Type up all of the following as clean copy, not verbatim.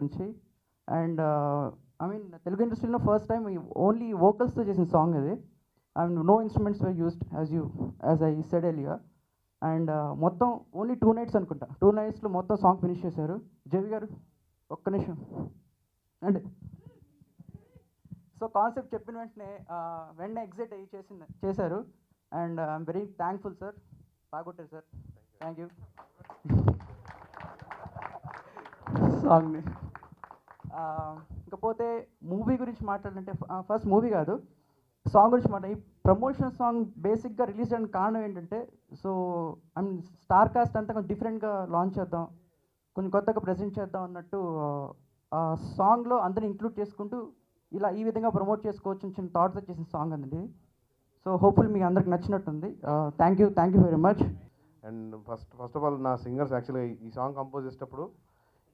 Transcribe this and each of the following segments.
నుంచి. And I mean Telugu ఇండస్ట్రీలో first time only వోకల్స్తో చేసిన సాంగ్ ఇది. And no instruments were used as I said earlier. And మొత్తం only 2 nights అనుకుంటా, 2 nights మొత్తం సాంగ్ ఫినిష్ చేశారు. జేవి గారు ఒక్క నిమిషం అండి. సో కాన్సెప్ట్ చెప్పిన వెంటనే ఎగ్జైట్ అయ్యి చేశారు. And I'm very thankful sir. బాగొట్టారు సార్, థ్యాంక్ యూ. సాంగ్ని ఇకపోతే మూవీ గురించి మాట్లాడాలంటే ఫస్ట్ మూవీ కాదు, సాంగ్ గురించి ఈ ప్రమోషన్ సాంగ్ బేసిక్గా రిలీజ్ చేయడానికి కారణం ఏంటంటే, so I mean star cast అంతా కొంచెం డిఫరెంట్గా లాంచ్ చేద్దాం, కొంచెం కొత్తగా ప్రజెంట్ చేద్దాం అన్నట్టు ఆ సాంగ్లో అందరిని ఇంక్లూడ్ చేసుకుంటూ ఇలా ఈ విధంగా ప్రమోట్ చేసుకోవచ్చు చిన్న థాట్స్ వచ్చేసిన సాంగ్ అండి. సో హోప్ఫుల్ మీకు అందరికి నచ్చినట్టుంది. Thank you very much. And first of all నా సింగర్స్ యాక్చువల్గా ఈ సాంగ్ కంపోజ్ చేసేటప్పుడు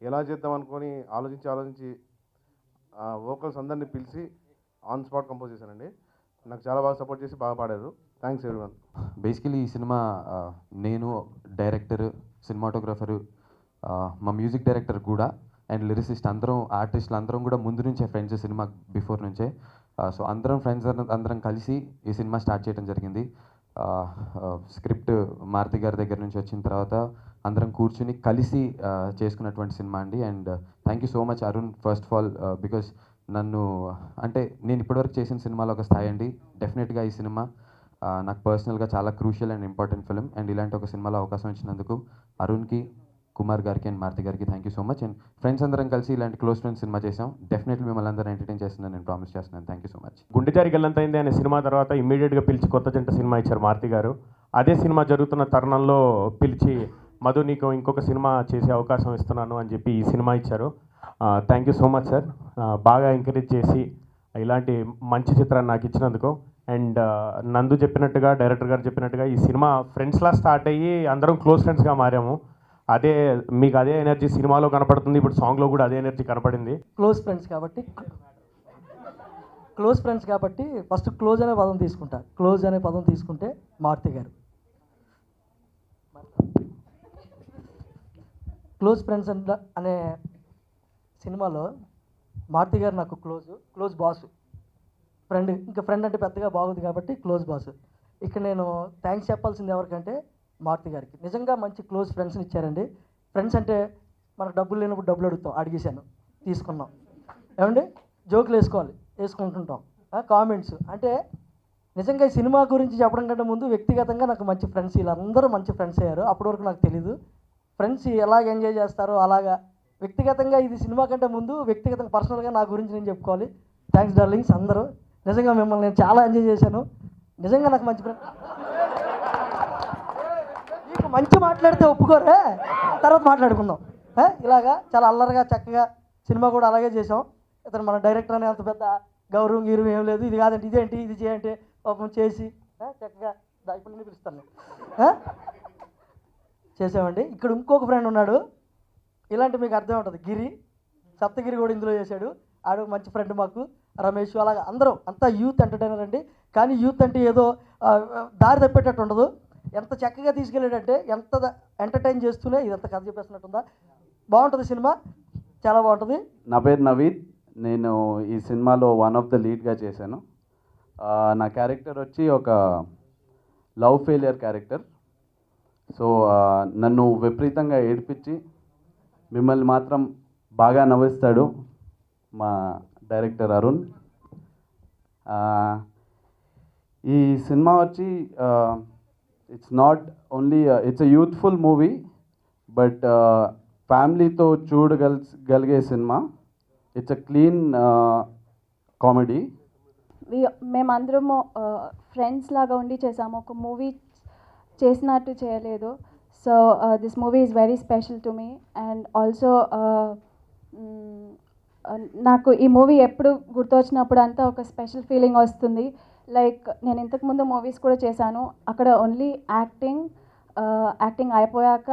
ఎలా చేద్దాం అనుకొని ఆలోచించి వోకల్స్ అందరినీ పిలిచి ఆన్ స్పాట్ కంపోజ్ చేశానండి. నాకు చాలా బాగా సపోర్ట్ చేసి బాగా పాడారు. Thanks everyone. బేసికలీ ఈ సినిమా నేను డైరెక్టర్, సినిమాటోగ్రఫరు, మా మ్యూజిక్ డైరెక్టర్ కూడా అండ్ లిరిసిస్ట్ అందరం, ఆర్టిస్టులు అందరం కూడా ముందు నుంచే ఫ్రెండ్స్, సినిమా బిఫోర్ నుంచే. సో అందరం ఫ్రెండ్స్ అందరం కలిసి ఈ సినిమా స్టార్ట్ చేయడం జరిగింది. స్క్రిప్ట్ మారుతి గారి దగ్గర నుంచి వచ్చిన తర్వాత అందరం కూర్చుని కలిసి చేసుకున్నటువంటి సినిమా అండి. And thank you so much Arun first of all, because నన్ను అంటే నేను ఇప్పటివరకు చేసిన సినిమాలో ఒక స్థాయి అండి. డెఫినెట్గా ఈ సినిమా నాకు పర్సనల్గా చాలా crucial and important film. And ఇలాంటి ఒక సినిమాలో అవకాశం ఇచ్చినందుకు అరుణ్కి, కుమార్ గారికి అండ్ మారుతి గారికి thank you so much. And friends అందరం కలిసి ఇలాంటి క్లోజ్ ఫ్రెండ్స్ సినిమా చేసాం. డెఫినెట్లీ మిమ్మల్ని అందరూ ఎంటర్టైన్ చేస్తున్నాను నేను ప్రామిస్ చేస్తున్నాను. Thank you so much. గుండె జారి గల్లంతైంది అనే సినిమా తర్వాత ఇమ్మీడియట్గా పిలిచి కొత్త జంట సినిమా ఇచ్చారు మారుతి గారు. అదే సినిమా జరుగుతున్న తరుణంలో పిలిచి మధు నీకు ఇంకొక సినిమా చేసే అవకాశం ఇస్తున్నాను అని చెప్పి ఈ సినిమా ఇచ్చారు. Thank you so much sir. బాగా ఎంకరేజ్ చేసి ఇలాంటి మంచి చిత్రాన్ని నాకు ఇచ్చినందుకు. అండ్ నందు చెప్పినట్టుగా, డైరెక్టర్ గారు చెప్పినట్టుగా ఈ సినిమా ఫ్రెండ్స్లా స్టార్ట్ అయ్యి అందరం క్లోజ్ ఫ్రెండ్స్గా మారాము. మీకు అదే ఎనర్జీ సినిమాలో కనపడుతుంది, ఇప్పుడు సాంగ్లో కూడా అదే ఎనర్జీ కనపడింది. క్లోజ్ ఫ్రెండ్స్ కాబట్టి ఫస్ట్ క్లోజ్ అనే పదం తీసుకుంటా. క్లోజ్ అనే పదం తీసుకుంటే మారుతి గారు. క్లోజ్ ఫ్రెండ్స్ అనే సినిమాలో మారుతి గారు నాకు క్లోజ్ బాస్, ఫ్రెండ్. ఇంకా ఫ్రెండ్ అంటే పెద్దగా బాగుంది కాబట్టి క్లోజ్ బాస్. ఇక్కడ నేను థ్యాంక్స్ చెప్పాల్సింది ఎవరికంటే మారుతి గారికి. నిజంగా మంచి క్లోజ్ ఫ్రెండ్స్ని ఇచ్చారండి. ఫ్రెండ్స్ అంటే మనకు డబ్బులు లేనప్పుడు డబ్బులు అడిగేశాను, తీసుకున్నాం. ఏమండి జోకులు వేసుకుంటుంటాం, కామెంట్స్. అంటే నిజంగా ఈ సినిమా గురించి చెప్పడం కంటే ముందు వ్యక్తిగతంగా నాకు మంచి ఫ్రెండ్స్, వీళ్ళందరూ మంచి ఫ్రెండ్స్ అయ్యారు. అప్పటి వరకు నాకు తెలీదు ఫ్రెండ్స్ ఎలాగ ఎంజాయ్ చేస్తారో అలాగా. వ్యక్తిగతంగా ఇది సినిమా కంటే ముందు వ్యక్తిగతంగా పర్సనల్గా నా గురించి నేను చెప్పుకోవాలి. థ్యాంక్స్ డార్లింగ్స్ అందరూ. నిజంగా మిమ్మల్ని నేను చాలా ఎంజాయ్ చేశాను. నిజంగా నాకు మంచి ఫ్రెండ్. మీకు మంచి మాట్లాడితే ఒప్పుకోరే, తర్వాత మాట్లాడుకుందాం. ఇలాగా చాలా అల్లరిగా చక్కగా సినిమా కూడా అలాగే చేసాం. ఇతను మన డైరెక్టర్ అనే అంత పెద్ద గౌరవం గీరు ఏం లేదు. ఇది కాదంటే ఇదేంటి, ఇది చేయంటే పాపం చేసి చక్కగా ఇప్పుడు నేను పిలుస్తాను చేసామండి. ఇక్కడ ఇంకొక ఫ్రెండ్ ఉన్నాడు, ఇలాంటి మీకు అర్థం ఉంటుంది. సప్తగిరి కూడా ఇందులో చేశాడు. ఆడు మంచి ఫ్రెండ్ మాకు. రమేష్ అలాగా అందరం అంతా యూత్ ఎంటర్టైనర్ అండి. కానీ యూత్ అంటే ఏదో దారి తప్పేటట్టు ఉండదు. ఎంత చక్కగా తీసుకెళ్ళాడంటే, ఎంత ఎంటర్టైన్ చేస్తూనే ఇదంతా కథ చెప్పేస్తున్నట్టుందా. బాగుంటుంది సినిమా, చాలా బాగుంటుంది. నా పేరు నవీద్. నేను ఈ సినిమాలో వన్ ఆఫ్ ద లీడ్గా చేశాను. నా క్యారెక్టర్ వచ్చి ఒక లవ్ ఫెయిలియర్ క్యారెక్టర్. సో నన్ను విపరీతంగా ఏడిపించి మిమ్మల్ని మాత్రం బాగా నవ్విస్తాడు మా డైరెక్టర్ అరుణ్. ఈ సినిమా వచ్చి it's not only it's a youthful movie, but ఫ్యామిలీతో చూడగలిగే cinema. It's a clean comedy. మేమందరము ఫ్రెండ్స్ లాగా ఉండి చేసాము, ఒక మూవీ చేసినట్టు చేయలేదు. So this movie is very special to me. And also నాకు ఈ మూవీ ఎప్పుడు గుర్తొచ్చినప్పుడు అంతా ఒక స్పెషల్ ఫీలింగ్ వస్తుంది. లైక్ నేను ఇంతకుముందు మూవీస్ కూడా చేశాను, అక్కడ ఓన్లీ యాక్టింగ్ అయిపోయాక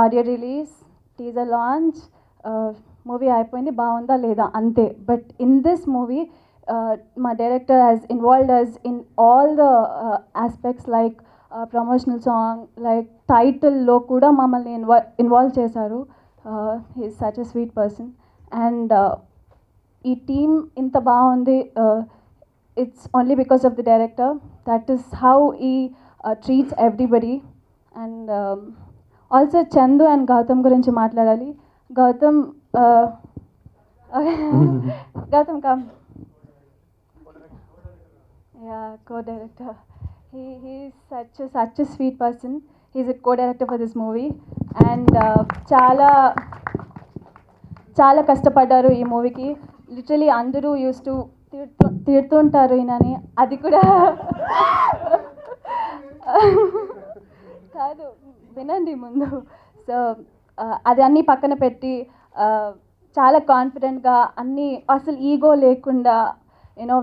audio release, teaser launch, movie అయిపోయింది, బాగుందా లేదా అంతే. బట్ ఇన్ దిస్ మూవీ మా director has involved us in all the aspects, like promotional song, like టైటిల్లో కూడా మమ్మల్ని ఇన్వాల్వ్ చేశారు. He is such a sweet person. And ఈ టీమ్ ఇంత బాగుంది, it's only because of the director. That is how he treats everybody. And also Chandu and Gautam గురించి మాట్లాడాలి. Gautam Gautam come. Yeah, co-director. He's such a sweet person. He's a co-director for this movie, and చాలా కష్టపడ్డారు ఈ మూవీకి. Literally అందరూ use to తిడుతుంటారు ఈయనని, అది కూడా కాదు, వినండి ముందు. సో అది అన్నీ పక్కన పెట్టి చాలా కాన్ఫిడెంట్గా అన్నీ, అసలు ఈగో లేకుండా, యూనో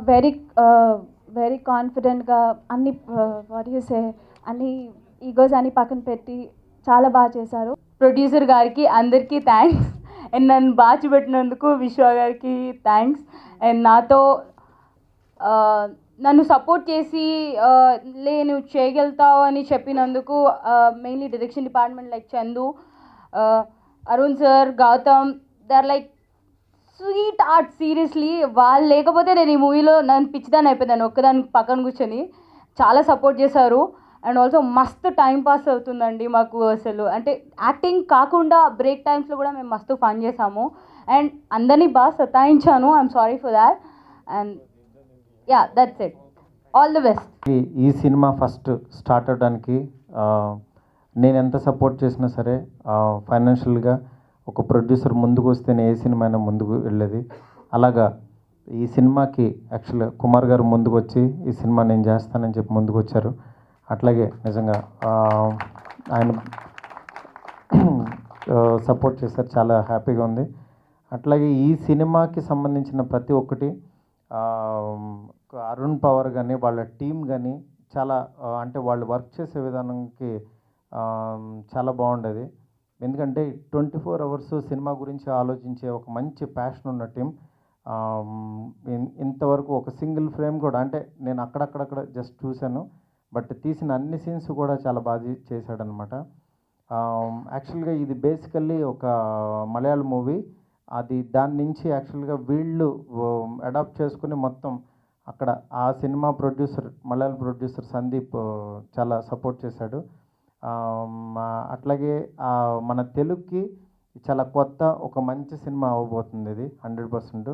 వెరీ కాన్ఫిడెంట్గా అన్ని వాట్ యు సే, అన్ని ఈగోస్ అన్ని పక్కన పెట్టి చాలా బాగా చేశారు. ప్రొడ్యూసర్ గారికి అందరికీ థ్యాంక్స్, అండ్ నన్ను బాగా చూపెట్టినందుకు విశ్వ గారికి థ్యాంక్స్, అండ్ నాతో నన్ను సపోర్ట్ చేసి నువ్వు చేయగలుగుతావు అని చెప్పినందుకు mainly direction department like Chandu, Arun sir, Gautam, they are like sweet heart. Seriously వాళ్ళు లేకపోతే నేను ఈ మూవీలో నన్ను పిచ్చిదాన్ని అయిపోయాను ఒక్కదానికి పక్కన కూర్చొని. చాలా సపోర్ట్ చేశారు. అండ్ ఆల్సో మస్తు టైం పాస్ అవుతుందండి మాకు. అసలు అంటే యాక్టింగ్ కాకుండా బ్రేక్ టైమ్స్లో కూడా మేము మస్తు ఫన్ చేసాము. అండ్ అందరినీ బాగా సతాయించాను. I'm sorry for that. And yeah, that's it. All the best. ఈ సినిమా ఫస్ట్ స్టార్ట్ అవడానికి నేను ఎంత సపోర్ట్ చేసినా సరే, ఫైనాన్షియల్గా ఒక ప్రొడ్యూసర్ ముందుకు వస్తేనే ఏ సినిమా అయినా ముందుకు వెళ్ళేది. అలాగా ఈ సినిమాకి యాక్చువల్గా కుమార్ గారు ముందుకు వచ్చి ఈ సినిమా నేను చేస్తానని చెప్పి ముందుకు వచ్చారు. అట్లాగే నిజంగా ఆయన సపోర్ట్ చేశారు, చాలా హ్యాపీగా ఉంది. అట్లాగే ఈ సినిమాకి సంబంధించిన ప్రతి ఒక్కటి అరుణ్ పవర్ కానీ వాళ్ళ టీం కానీ చాలా అంటే వాళ్ళు వర్క్ చేసే విధానంకి చాలా బాగుండేది. ఎందుకంటే 24 అవర్స్ సినిమా గురించి ఆలోచించే ఒక మంచి ప్యాషన్ ఉన్న టీం. ఇంతవరకు ఒక సింగిల్ ఫ్రేమ్ కూడా, అంటే నేను అక్కడక్కడక్కడ జస్ట్ చూశాను, బట్ తీసిన అన్ని సీన్స్ కూడా చాలా బాగా చేశాడనమాట. యాక్చువల్గా ఇది బేసికల్లీ ఒక మలయాళం మూవీ. అది దాని నుంచి యాక్చువల్గా వీళ్ళు అడాప్ట్ చేసుకుని మొత్తం అక్కడ ఆ cinema producer, Malayalam producer Sandeep చాలా సపోర్ట్ చేశాడు. అట్లాగే మన తెలుగుకి చాలా కొత్త ఒక మంచి సినిమా అవ్వబోతుంది ఇది 100%.